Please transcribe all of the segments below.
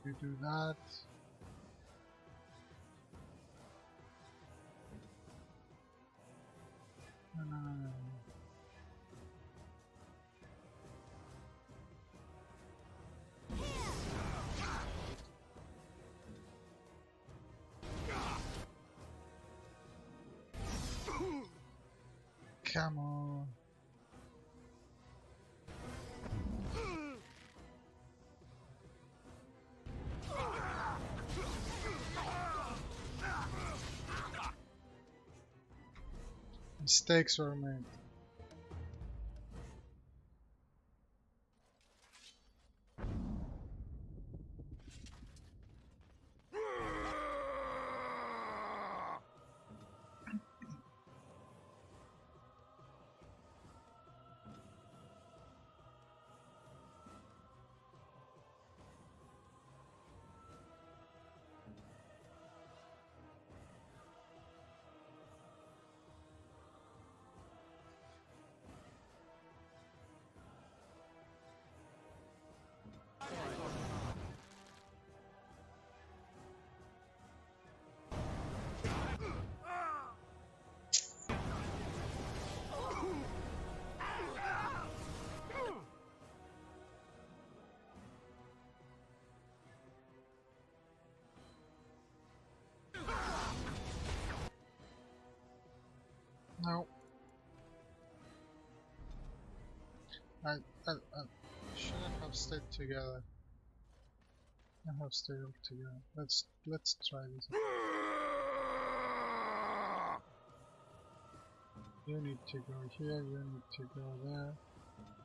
You do that. No. Come on. Mistakes were made. No. I shouldn't have stayed together. I have stayed together. Let's try this. You need to go here, you need to go there.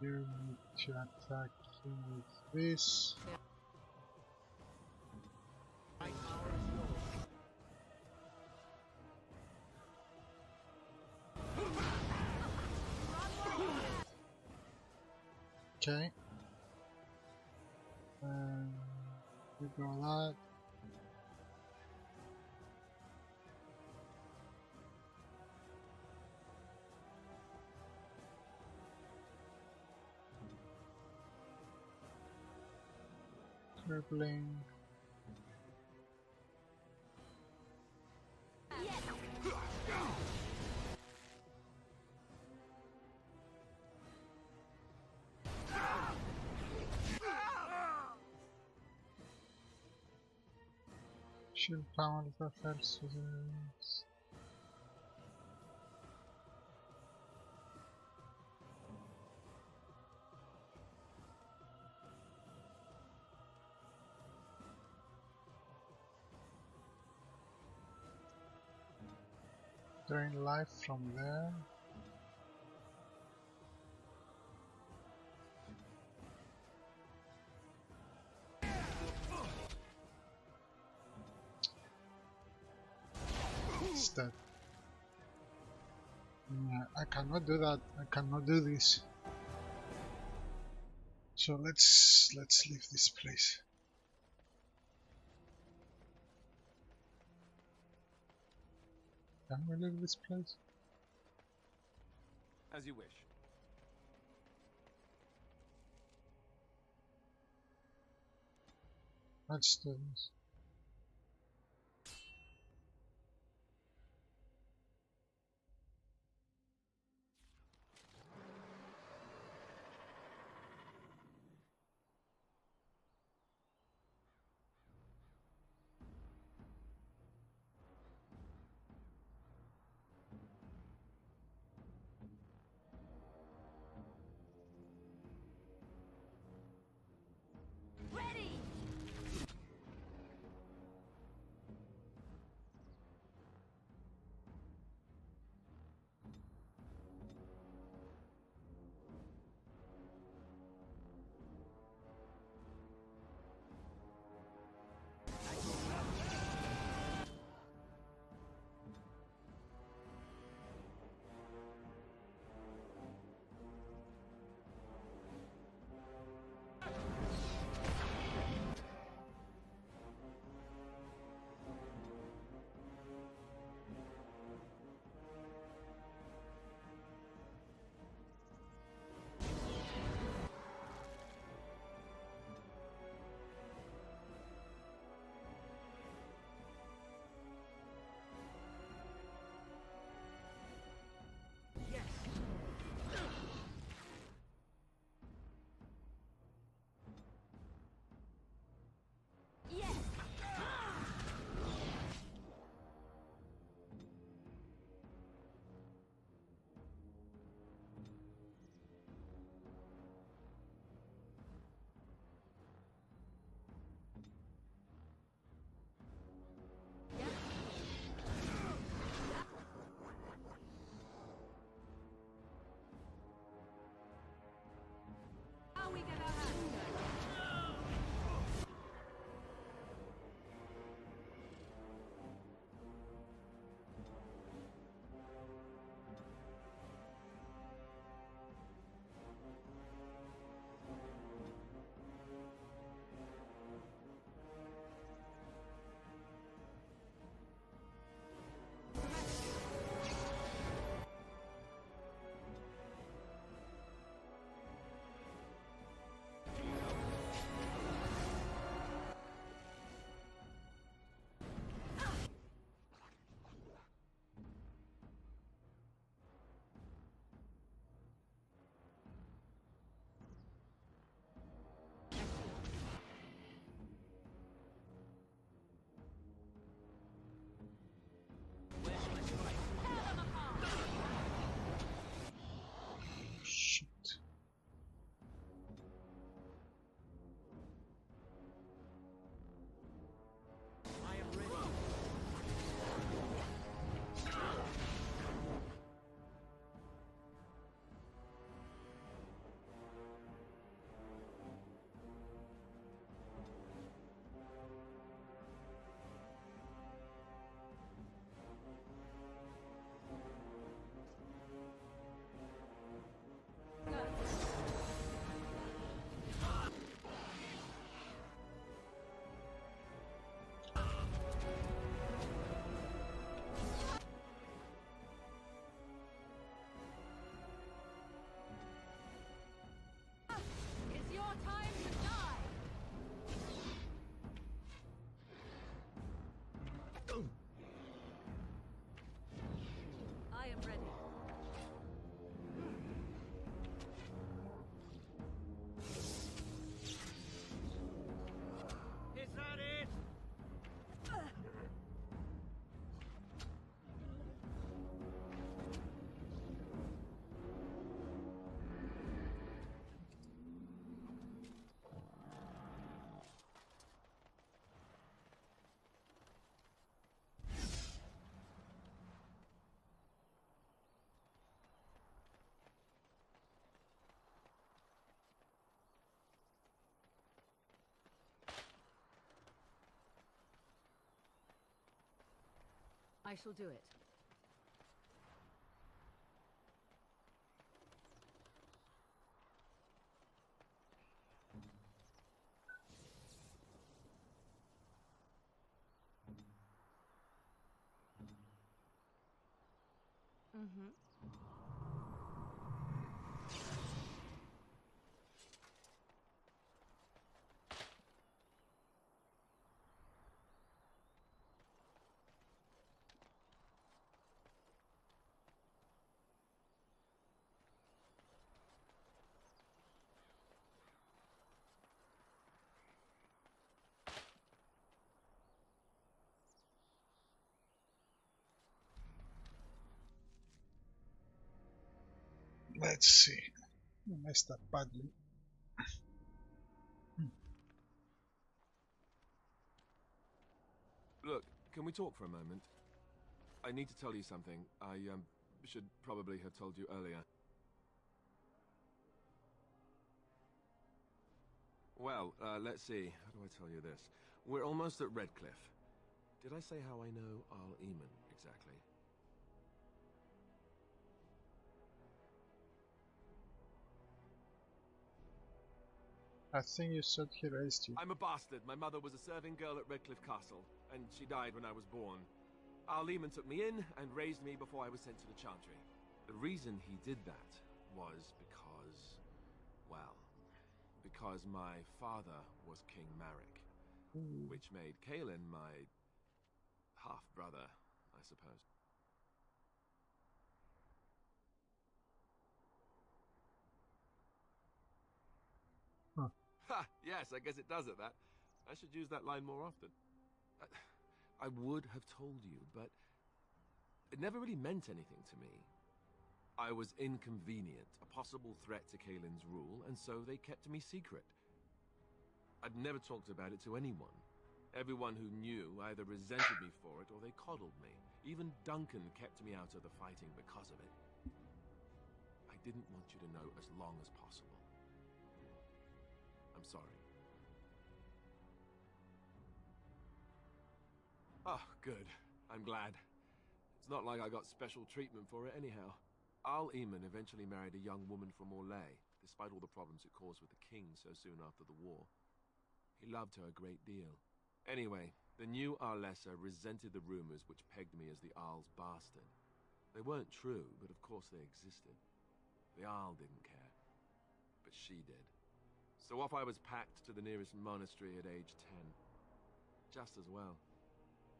You need to attack him with this. Okay. We go that. Crippling. Shield power for first resistance. Drain life from there. It's dead. Yeah, I cannot do that. I cannot do this. So let's leave this place. Can we leave this place? As you wish. Let's do this. I shall do it. Mm-hmm. Let's see. I messed up badly. Look, can we talk for a moment? I need to tell you something. I should probably have told you earlier. Well, let's see. How do I tell you this? We're almost at Redcliffe. Did I say how I know Al Eamon exactly? I think you said he raised you. I'm a bastard. My mother was a serving girl at Redcliffe Castle, and she died when I was born. Al Eamon took me in and raised me before I was sent to the Chantry. The reason he did that was because, well, because my father was King Marek, which made Kaelin my half-brother, I suppose. Huh. Ha! Yes, I guess it does at that. I should use that line more often. I would have told you, but it never really meant anything to me. I was inconvenient, a possible threat to Kaelin's rule, and so they kept me secret. I'd never talked about it to anyone. Everyone who knew either resented me for it or they coddled me. Even Duncan kept me out of the fighting because of it. I didn't want you to know as long as possible. I'm sorry. Oh, good. I'm glad. It's not like I got special treatment for it anyhow. Al Eamon eventually married a young woman from Orlais, despite all the problems it caused with the king so soon after the war. He loved her a great deal. Anyway, the new Arlessa resented the rumors which pegged me as the Arl's bastard. They weren't true, but of course they existed. The Arl didn't care, but she did. So off I was packed to the nearest monastery at age 10. Just as well.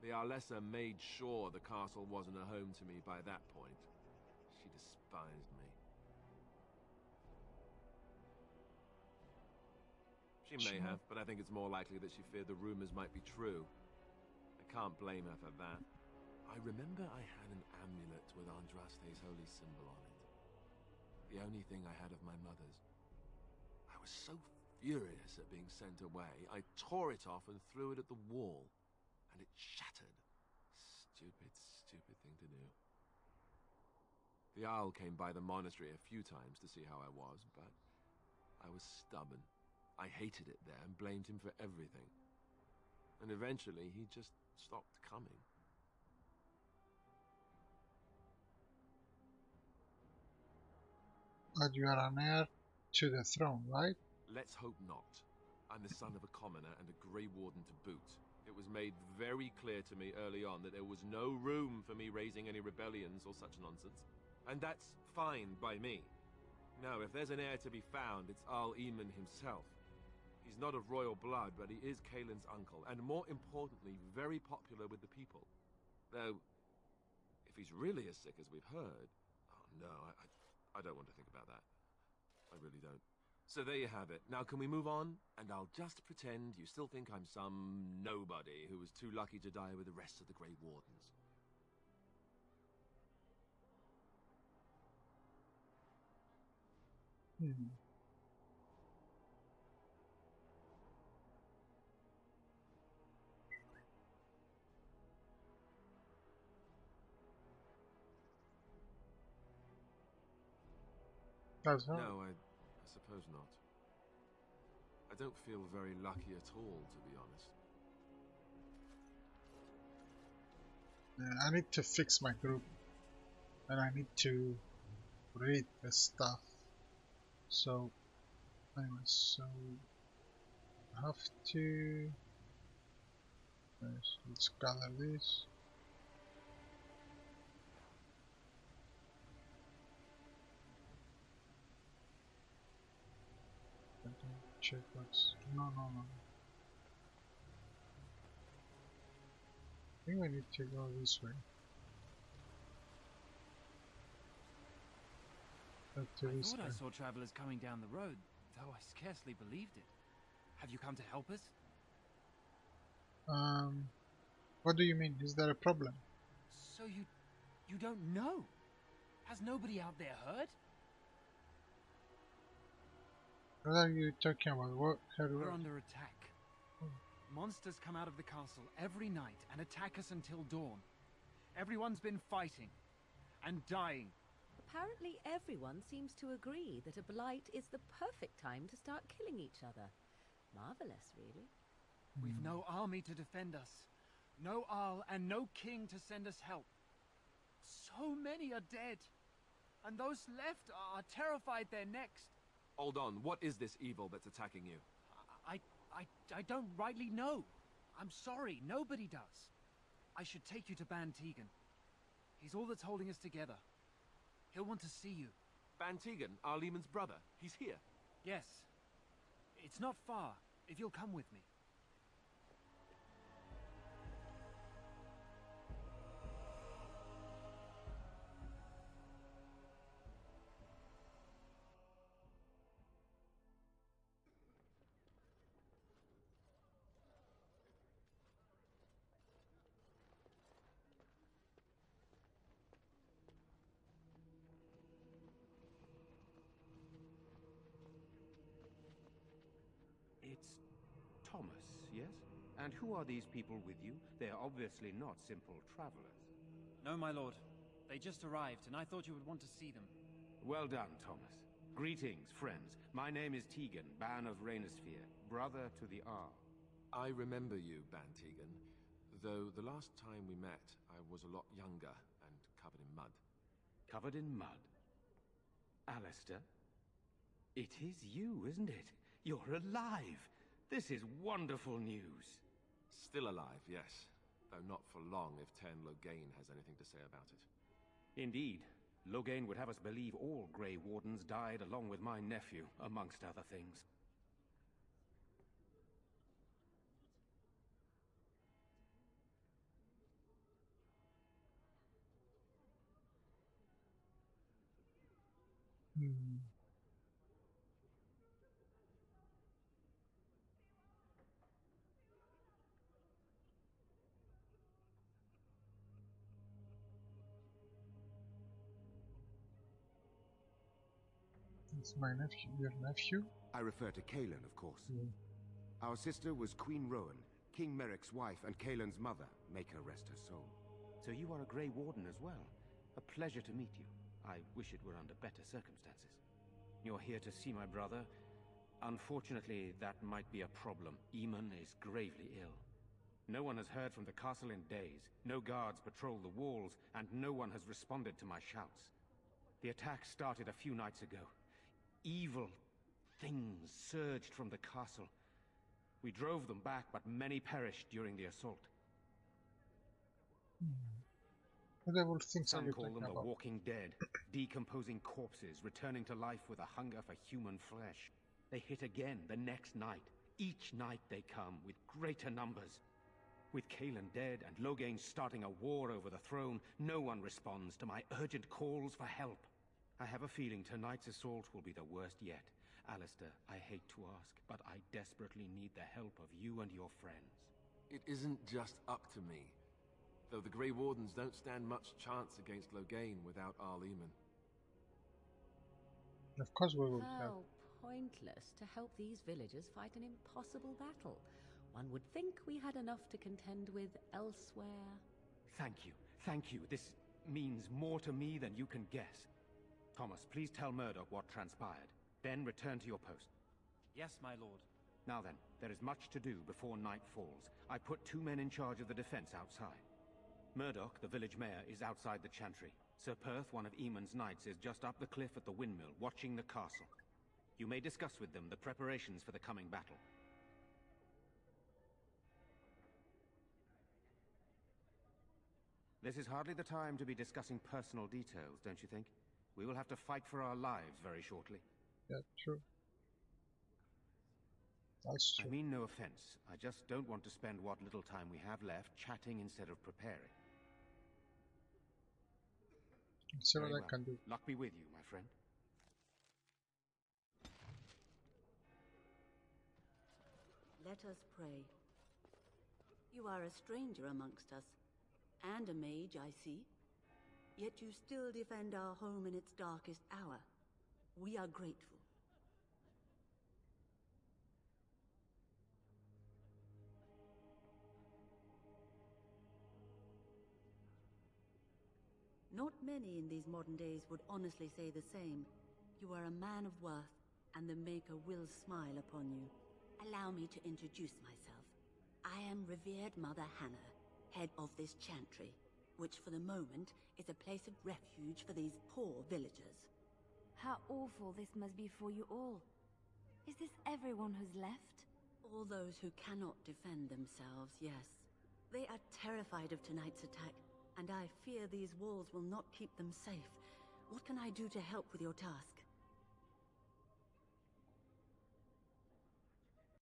The Arlessa made sure the castle wasn't a home to me by that point. She despised me. She may have, but I think it's more likely that she feared the rumors might be true. I can't blame her for that. I remember I had an amulet with Andraste's holy symbol on it. The only thing I had of my mother's. I was so furious at being sent away, I tore it off and threw it at the wall. And it shattered. Stupid, stupid thing to do. The Owl came by the monastery a few times to see how I was, but I was stubborn. I hated it there and blamed him for everything. And eventually he just stopped coming. But you are an heir to the throne, right? Let's hope not. I'm the son of a commoner and a Grey Warden to boot. It was made very clear to me early on that there was no room for me raising any rebellions or such nonsense. And that's fine by me. Now, if there's an heir to be found, it's Al Eamon himself. He's not of royal blood, but he is Kaelin's uncle, and more importantly, very popular with the people. Though, if he's really as sick as we've heard... Oh no, I don't want to think about that. I really don't. So there you have it. Now can we move on? And I'll just pretend you still think I'm some nobody who was too lucky to die with the rest of the Grey Wardens. That's all. No, I suppose not. I don't feel very lucky at all, to be honest. I need to fix my group, and I need to read the stuff. So I have to. Let's gather this. Check what's. No. I think we need to go this way. I thought I saw travelers coming down the road, though I scarcely believed it. Have you come to help us? What do you mean? Is there a problem? So you don't know? Has nobody out there heard? What are you talking about? We're under attack. Monsters come out of the castle every night and attack us until dawn. Everyone's been fighting and dying. Apparently everyone seems to agree that a blight is the perfect time to start killing each other. Marvelous, really. We've no army to defend us. No Arl and no king to send us help. So many are dead. And those left are terrified they're next. Hold on, what is this evil that's attacking you? I don't rightly know. I'm sorry, nobody does. I should take you to Ban Tegan. He's all that's holding us together. He'll want to see you. Ban Tegan, our Lehman's brother. He's here. Yes. It's not far, if you'll come with me. It's Thomas, yes? And who are these people with you? They are obviously not simple travelers. No, my lord. They just arrived, and I thought you would want to see them. Well done, Thomas. Greetings, friends. My name is Tegan, Ban of Rainersphere, brother to the Arl. I remember you, Ban Tegan. Though the last time we met, I was a lot younger and covered in mud. Covered in mud? Alistair? It is you, isn't it? You're alive! This is wonderful news. Still alive, yes. Though not for long if Ten Loghain has anything to say about it. Indeed. Loghain would have us believe all Grey Wardens died along with my nephew, amongst other things. It's my nephew. Your nephew? I refer to Kaelin, of course. Our sister was Queen Rowan, King Merrick's wife and Kaelin's mother. Make her rest her soul. So you are a Grey Warden as well. A pleasure to meet you. I wish it were under better circumstances. You're here to see my brother. Unfortunately, that might be a problem. Eamon is gravely ill. No one has heard from the castle in days. No guards patrol the walls, and no one has responded to my shouts. The attack started a few nights ago. Evil things surged from the castle. We drove them back, but many perished during the assault. What evil things are Some you call talking them the about? walking dead, decomposing corpses, returning to life with a hunger for human flesh. They hit again the next night. Each night they come, with greater numbers. With Kaelin dead and Loghain starting a war over the throne, no one responds to my urgent calls for help. I have a feeling tonight's assault will be the worst yet. Alistair, I hate to ask, but I desperately need the help of you and your friends. It isn't just up to me. Though the Grey Wardens don't stand much chance against Loghain without Arl Eamon. Of course we will help. How pointless to help these villagers fight an impossible battle. One would think we had enough to contend with elsewhere. Thank you. Thank you. This means more to me than you can guess. Thomas, please tell Murdoch what transpired. Then return to your post. Yes, my lord. Now then, there is much to do before night falls. I put 2 men in charge of the defense outside. Murdoch, the village mayor, is outside the chantry. Sir Perth, one of Eamon's knights, is just up the cliff at the windmill, watching the castle. You may discuss with them the preparations for the coming battle. This is hardly the time to be discussing personal details, don't you think? We will have to fight for our lives very shortly. Yeah, true. That's I true. mean no offense. I just don't want to spend what little time we have left chatting instead of preparing. Let's see what Very I can do. Luck be with you, my friend. Let us pray. You are a stranger amongst us, and a mage, I see. Yet you still defend our home in its darkest hour. We are grateful. Not many in these modern days would honestly say the same. You are a man of worth, and the Maker will smile upon you. Allow me to introduce myself. I am revered Mother Hannah, head of this chantry, which for the moment is a place of refuge for these poor villagers. How awful this must be for you all. Is this everyone who's left? All those who cannot defend themselves, yes. They are terrified of tonight's attack, and I fear these walls will not keep them safe. What can I do to help with your task?